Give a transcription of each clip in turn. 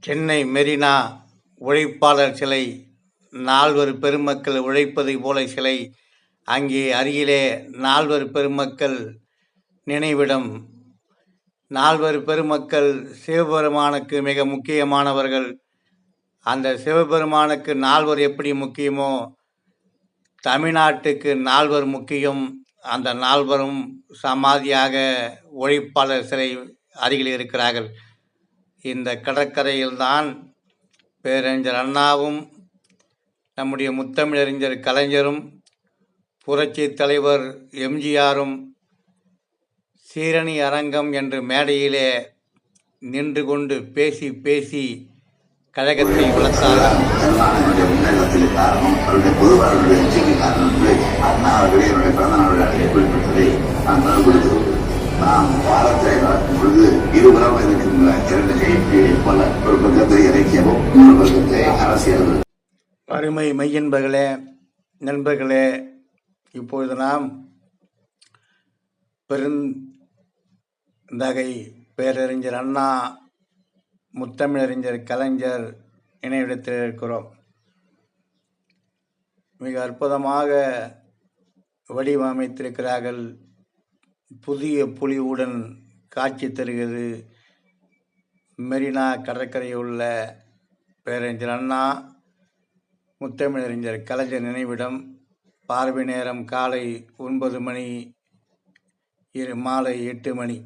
சென்னை மெரினா உழைப்பாளர் சிலை, நால்வர் பெருமக்கள் உழைப்பதை போல சிலை, அங்கே அருகிலே நால்வர் பெருமக்கள் நினைவிடம். நால்வர் பெருமக்கள் சிவபெருமானுக்கு மிக முக்கியமானவர்கள். அந்த சிவபெருமானுக்கு நால்வர் எப்படி முக்கியமோ, தமிழ்நாட்டுக்கு நால்வர் முக்கியம். அந்த நால்வரும் சமாதியாக உழைப்பாளர் சிலை அருகில் இருக்கிறார்கள். இந்த கடற்கரையில்தான் பேரறிஞர் அண்ணாவும் நம்முடைய முத்தமிழறிஞர் கலைஞரும் புரட்சி தலைவர் எம்ஜிஆரும் சீரணி அரங்கம் என்ற மேடையிலே நின்று கொண்டு பேசி பேசி கழகத்தை வளர்த்தார்கள். நாம் பாலத்தை நடக்கும் பொழுது இருபுறம் இருக்கின்ற இரண்டு கைப்பியை போல ஒரு பக்கத்தை இலக்கியமும் ஒரு பக்கத்தை அரசியல். அருமை மெய்யன்பர்களே, நண்பர்களே, இப்பொழுது நாம் பெருந்தகை பேரறிஞர் அண்ணா, முத்தமிழறிஞர் கலைஞர் நினைவிடத்தில் இருக்கிறோம். மிக அற்புதமாக வடிவமைத்திருக்கிறார்கள். புதிய பொலிவுடன் காட்சி தருகிறது. மெரினா கடற்கரையில் உள்ள பேரறிஞர் அண்ணா, முத்தமிழறிஞர் கலைஞர் நினைவிடம். பார்வை நேரம் காலை 9 மணி, மாலை 8 மணி.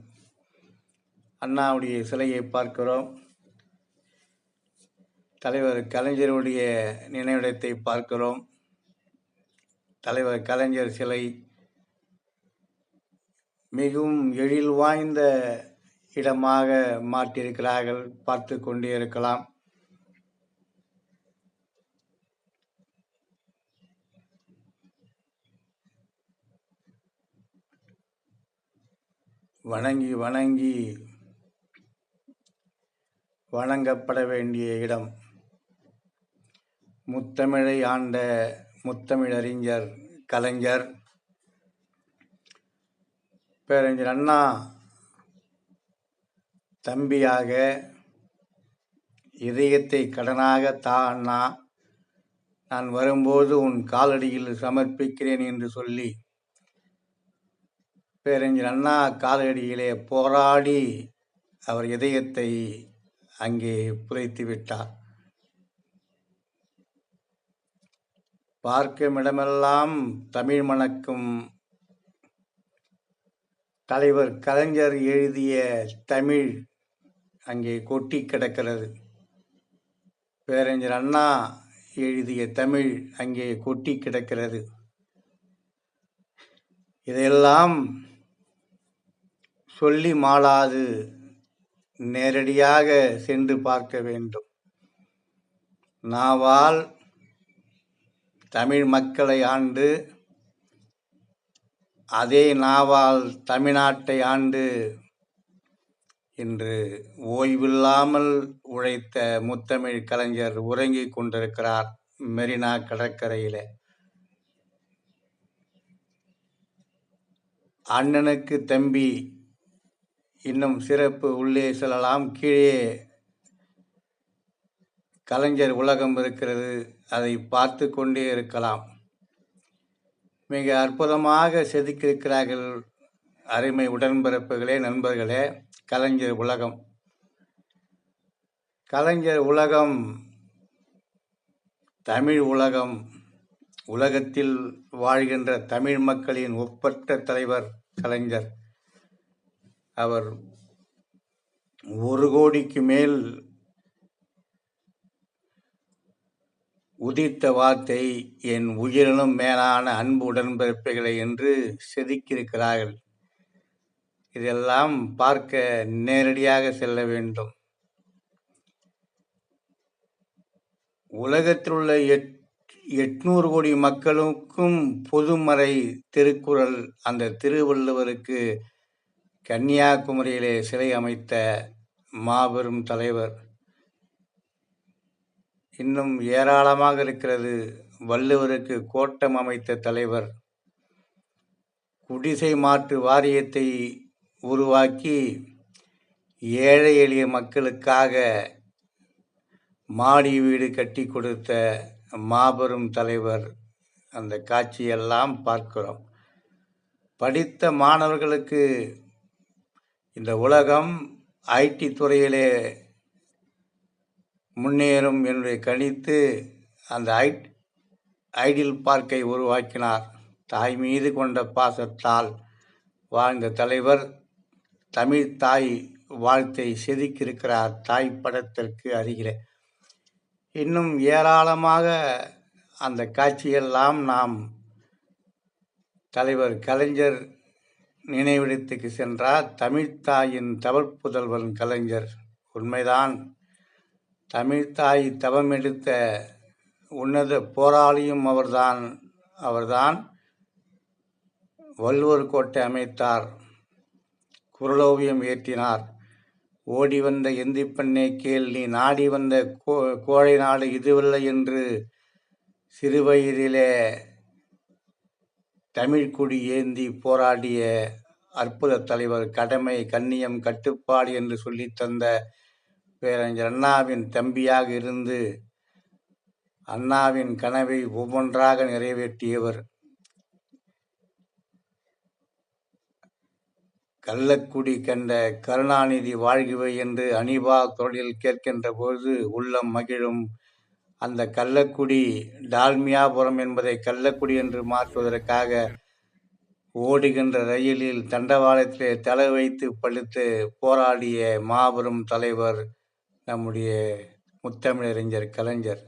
அண்ணாவுடைய சிலையை பார்க்கிறோம். தலைவர் கலைஞருடைய நினைவிடத்தை பார்க்கிறோம். தலைவர் கலைஞர் சிலை மிகவும் எழில் வாய்ந்த இடமாக மாற்றியிருக்கிறார்கள். பார்த்து கொண்டே இருக்கலாம். வணங்கி வணங்கி வணங்கப்பட வேண்டிய இடம். முத்தமிழை ஆண்ட முத்தமிழறிஞர் கலைஞர் பேரறிஞர் அண்ணா தம்பியாக, இதயத்தை கடனாக தா அண்ணா, நான் வரும்போது உன் காலடியில் சமர்ப்பிக்கிறேன் என்று சொல்லி பேரறிஞர் அண்ணா காலடியிலே போராடி அவர் இதயத்தை அங்கே புதைத்து விட்டார். பார்க்கும் இடமெல்லாம் தமிழ் மணக்கும். தலைவர் கலைஞர் எழுதிய தமிழ் அங்கே கொட்டி கிடக்கிறது. பேரறிஞர் அண்ணா எழுதிய தமிழ் அங்கே கொட்டி கிடக்கிறது. இதையெல்லாம் சொல்லி மாளாது, நேரடியாக சென்று பார்க்க வேண்டும். நாவால் தமிழ் மக்களை ஆண்டு, அதே நாவால் தமிழ்நாட்டை ஆண்டு இன்று ஓய்வில்லாமல் உழைத்த முத்தமிழ் கலைஞர் உறங்கிக் கொண்டிருக்கிறார் மெரினா கடற்கரையிலே. அண்ணனுக்கு தம்பி இன்னும் சிறப்பு. உள்ளே செல்லலாம். கீழே கலைஞர் உலகம் இருக்கிறது. அதை பார்த்து கொண்டே இருக்கலாம். மிக அற்புதமாக செதுக்கியிருக்கிறார்கள் அருமை உடன்பிறப்புகளே, நண்பர்களே. கலைஞர் உலகம். கலைஞர் உலகம் தமிழ் உலகம். உலகத்தில் வாழ்கின்ற தமிழ் மக்களின் ஒப்பற்ற தலைவர் கலைஞர். அவர் 1 கோடிக்கு மேல் உதித்த வார்த்தை என் உயிரினும் மேலான அன்பு உடன்பிறப்புகளை என்று செதுக்கியிருக்கிறார்கள். இதெல்லாம் பார்க்க நேரடியாக செல்ல வேண்டும். உலகத்தில் உள்ள 800 கோடி மக்களுக்கும் பொதுமறை திருக்குறள் அந்த திருவள்ளுவருக்கு கன்னியாகுமரியிலே சிலை அமைத்த மாபெரும் தலைவர். இன்னும் ஏராளமாக இருக்கிறது. வள்ளுவருக்கு கோட்டம் அமைத்த தலைவர். குடிசை மாற்று வாரியத்தை உருவாக்கி ஏழை எளிய மக்களுக்காக மாடி வீடு கட்டி கொடுத்த மாபெரும் தலைவர். அந்த காட்சியெல்லாம் பார்க்கிறோம். படித்த மாணவர்களுக்கு இந்த உலகம் ஐடி துறையிலே முன்னேறும் என்று கணித்து அந்த ஐடியல் பார்க்கை உருவாக்கினார். தாய் மீது கொண்ட பாசத்தால் வாழ்ந்த தலைவர் தமிழ் தாய் வாழ்த்தை செதுக்கியிருக்கிறார் தாய் படத்திற்கு அருகிலே. இன்னும் ஏராளமாக அந்த காட்சியெல்லாம் நாம் தலைவர் கலைஞர் நினைவிடத்துக்கு சென்றார். தமிழ்த்தாயின் தவப்புதல்வன் கலைஞர். உண்மைதான், தமிழ்த்தாய் தவம் எடுத்த உன்னத போராளியும் அவர்தான். வள்ளுவர் கோட்டை அமைத்தார், குறளோவியம் ஏற்றினார். ஓடி வந்த எந்தி பெண்ணே கேள், நீ நாடி வந்த கோழை நாடு இதுவில்லை என்று சிறுவயதிலே தமிழ்குடி ஏந்தி போராடிய அற்புத தலைவர். கடமை, கண்ணியம், கட்டுப்பாடு என்று சொல்லித்தந்த பேரறிஞர் அண்ணாவின் தம்பியாக இருந்து அண்ணாவின் கனவை ஒவ்வொன்றாக நிறைவேற்றியவர். கள்ளக்குடி கண்ட கருணாநிதி வாழ்கவை என்று அனிபா தொழில் கேட்கின்ற பொழுது உள்ளம் மகிழும். அந்த கள்ளக்குடி டால்மியாபுரம் என்பதை கள்ளக்குடி என்று மாற்றுவதற்காக ஓடுகின்ற ரயிலில் தண்டவாளத்திலே தலை வைத்து படுத்து போராடிய மாபெரும் தலைவர் நம்முடைய முத்தமிழறிஞர் கலைஞர்.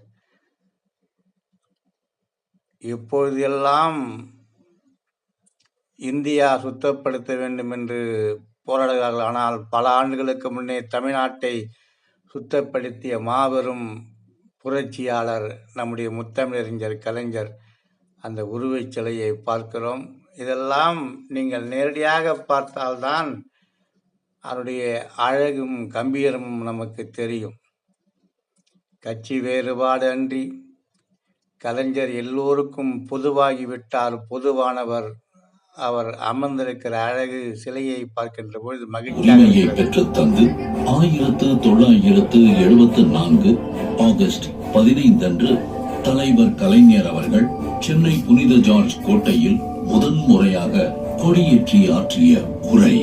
இப்பொழுதெல்லாம் இந்தியா சுத்தப்படுத்த வேண்டும் என்று போராடுகிறார்கள். ஆனால் பல ஆண்டுகளுக்கு முன்னே தமிழ்நாட்டை சுத்தப்படுத்திய மாபெரும் புரட்சியாளர் நம்முடைய முத்தமிழறிஞர் கலைஞர். அந்த உருவச் சிலையை பார்க்கிறோம். இதெல்லாம் நீங்கள் நேரடியாக பார்த்தால்தான் அவருடைய அழகும் கம்பீரமும் நமக்கு தெரியும். கட்சி வேறுபாடு அன்றி கலைஞர் எல்லோருக்கும் பொதுவாகிவிட்டார், பொதுவானவர். அவர் அமர்ந்திருக்கிற அழகு சிலையை பார்க்கின்ற பொழுது மகிழ்ச்சியை பெற்றுத்தந்து 1974 ஆகஸ்ட் 15 அன்று தலைவர் கலைஞர் அவர்கள் சென்னை புனித ஜார்ஜ் கோட்டையில் முதன்முறையாக கொடியேற்றி ஆற்றிய உரை.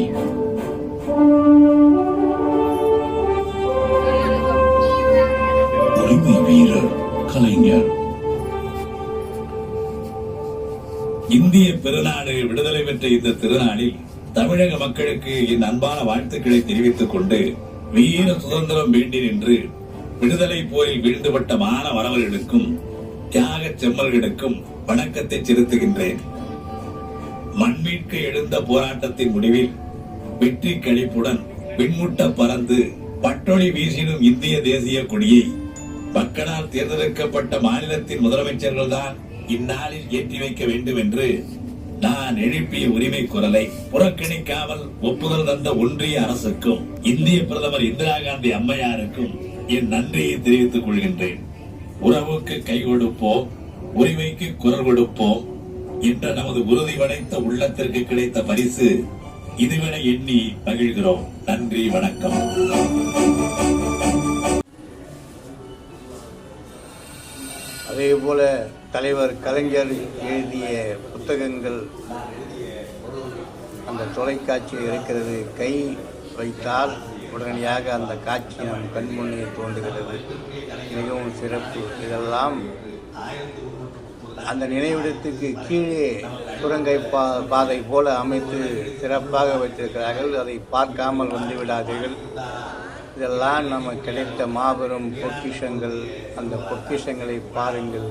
உரிமை வீரர் கலைஞர். இந்திய பெருநாடு விடுதலை பெற்ற இந்த திருநாளில் தமிழக மக்களுக்கு என் அன்பான வாழ்த்துக்களை தெரிவித்துக் கொண்டு வீர சுதந்திரம் வேண்டி நின்று விடுதலை போரில் வீழ்ந்துபட்ட மாணவர்களுக்கும் தியாக செம்மல்களுக்கும் வணக்கத்தை செலுத்துகின்றேன். மண்மீட்க எழுந்த போராட்டத்தின் முடிவில் வெற்றி களிப்புடன் விண்முட்ட பறந்து பட்டொளி வீசிடும் இந்திய தேசிய கொடியை மக்களால் தேர்ந்தெடுக்கப்பட்ட மாநிலத்தின் முதலமைச்சர்கள் தான் இந்நாளில் ஏற்றி வைக்க வேண்டும் என்று நான் எழுப்பிய உரிமை குரலை புறக்கணிக்காமல் ஒப்புதல் தந்த ஒன்றிய அரசுக்கும் இந்திய பிரதமர் இந்திரா காந்தி அம்மையாருக்கும் என் நன்றியை தெரிவித்துக் கொள்கின்றேன். உறவுக்கு கை கொடுப்போம், உரிமைக்கு குரல் கொடுப்போம் என்ற நமது உறுதி படைத்த உள்ளத்திற்கு கிடைத்த பரிசு இதுவென எண்ணி மகிழ்கிறோம். நன்றி, வணக்கம். அதே போல தலைவர் கலைஞர் எழுதிய புத்தகங்கள் அந்த தொலைக்காட்சியில் இருக்கிறது. கை வைத்தால் உடனடியாக அந்த காட்சி நம் கண்முன்னே தோன்றுகிறது. மிகவும் சிறப்பு. இதெல்லாம் அந்த நினைவிடத்துக்கு கீழே சுரங்கை பாதை போல அமைத்து சிறப்பாக வைத்திருக்கிறார்கள். அதை பார்க்காமல் வந்துவிடாதீர்கள். இதெல்லாம் நமக்கு கிடைத்த மாபெரும் பொக்கிஷங்கள். அந்த பொக்கிஷங்களை பாருங்கள்.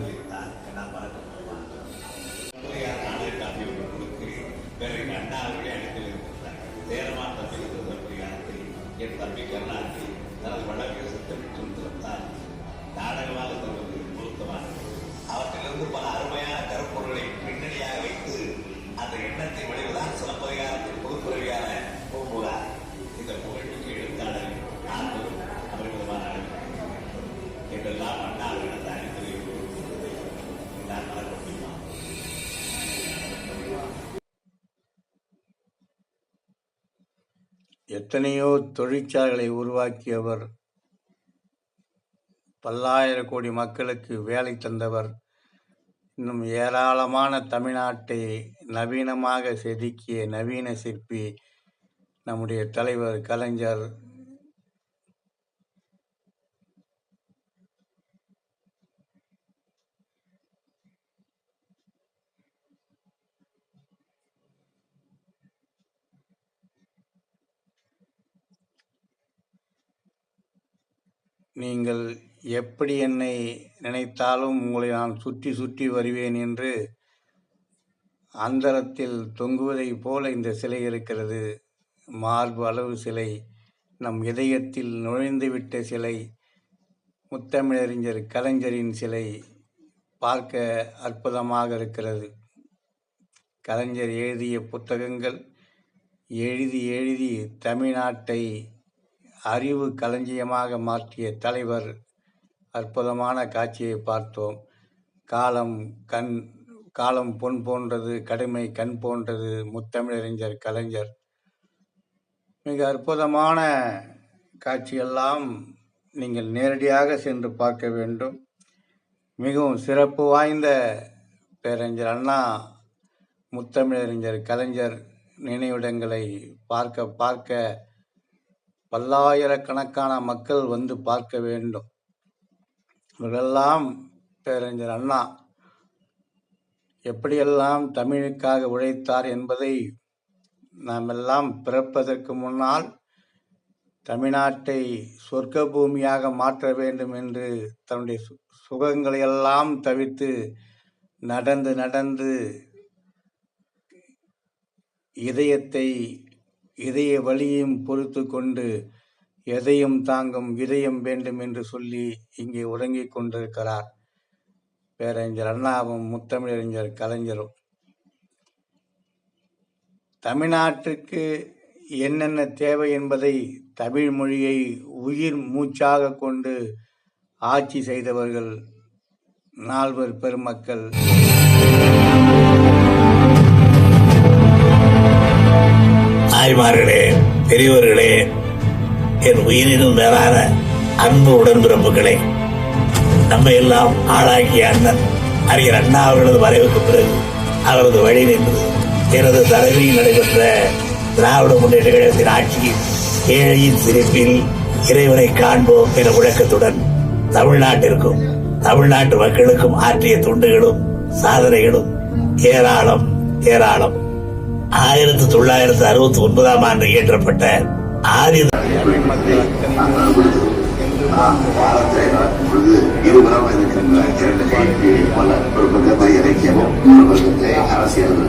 அவற்றிலிருந்து பல அருமையான கருப்பொருளை பின்னணியாக வைத்து அந்த எண்ணத்தை வழிவதால் சிலப்பதிகாரத்தின் பொதுப்புறவியான பூம்புகார். இந்த புகழ்ச்சிக்கு எழுத்தாளர் நான்கும் அபரிமிதமான என்றெல்லாம் அண்ணாவில் நடந்த அடிப்படையில் நான் மறக்க முடியுமா? எத்தனையோ தொழிற்சாலைகளை உருவாக்கியவர் பல்லாயிரம் கோடி மக்களுக்கு வேலை தந்தவர். இன்னும் ஏராளமான தமிழ்நாட்டை நவீனமாக செதுக்கிய நவீன சிற்பி நம்முடைய தலைவர் கலைஞர். நீங்கள் எப்படி என்னை நினைத்தாலும் உங்களை நான் சுற்றி சுற்றி வருவேன் என்று அந்தரத்தில் தொங்குவதைப் போல இந்த சிலை இருக்கிறது. மார்பு அளவு சிலை, நம் இதயத்தில் நுழைந்துவிட்ட சிலை, முத்தமிழறிஞர் கலைஞரின் சிலை. பார்க்க அற்புதமாக இருக்கிறது. கலைஞர் எழுதிய புத்தகங்கள் எழுதி எழுதி தமிழ்நாட்டை அறிவு களஞ்சியமாக மாற்றிய தலைவர். அற்புதமான காட்சியை பார்த்தோம். காலம் பொன் போன்றது, கடுமை கண் போன்றது. முத்தமிழறிஞர் கலைஞர் மிக அற்புதமான காட்சியெல்லாம் நீங்கள் நேரடியாக சென்று பார்க்க வேண்டும். மிகவும் சிறப்பு வாய்ந்த பேரறிஞர் அண்ணா, முத்தமிழறிஞர் கலைஞர் நினைவிடங்களை பார்க்க பார்க்க பல்லாயிரக்கணக்கான மக்கள் வந்து பார்க்க வேண்டும். இவர்களெல்லாம் பேரறிஞர் அண்ணா எப்படியெல்லாம் தமிழுக்காக உழைத்தார் என்பதை நாம் எல்லாம் பிறப்பதற்கு முன்னால் தமிழ்நாட்டை சொர்க்க பூமியாக மாற்ற வேண்டும் என்று தன்னுடைய சுகங்களையெல்லாம் தவிர்த்து நடந்து நடந்து இதய வலியையும் பொறுத்து கொண்டு எதையும் தாங்கும் இதயம் வேண்டும் என்று சொல்லி இங்கே உறங்கிக் கொண்டிருக்கிறார் பேரறிஞர் அண்ணாவும் முத்தமிழறிஞர் கலைஞரும். தமிழ்நாட்டுக்கு என்னென்ன தேவை என்பதை தமிழ் மொழியை உயிர் மூச்சாக கொண்டு ஆட்சி செய்தவர்கள் நால்வர் பெருமக்கள். தாய்மார்களே, பெரியவர்களே, என் உயிரினும் மேலான அன்பு உடன்பிறப்புகளே, நம்ம எல்லாம் ஆளாக்கிய அண்ணன் அறிஞர் அண்ணா அவர்களது மறைவுக்கு பிறகு அவரது வழி நின்று எனது தலைமையில் நடைபெற்ற திராவிட முன்னேற்ற கழகத்தின் ஆட்சியில் ஏழையின் சிரிப்பில் இறைவனை காண்போம் என முழக்கத்துடன் தமிழ்நாட்டிற்கும் தமிழ்நாட்டு மக்களுக்கும் ஆற்றிய தொண்டுகளும் சாதனைகளும் ஏராளம் ஏராளம். 1969ஆம் ஆண்டு இயற்றப்பட்ட ஆதி இருபுறம் இருக்கின்ற இரண்டு கைப்பிடி பல ஒரு பக்கத்தை இலக்கியமும் ஒரு பக்கத்தை அரசியல்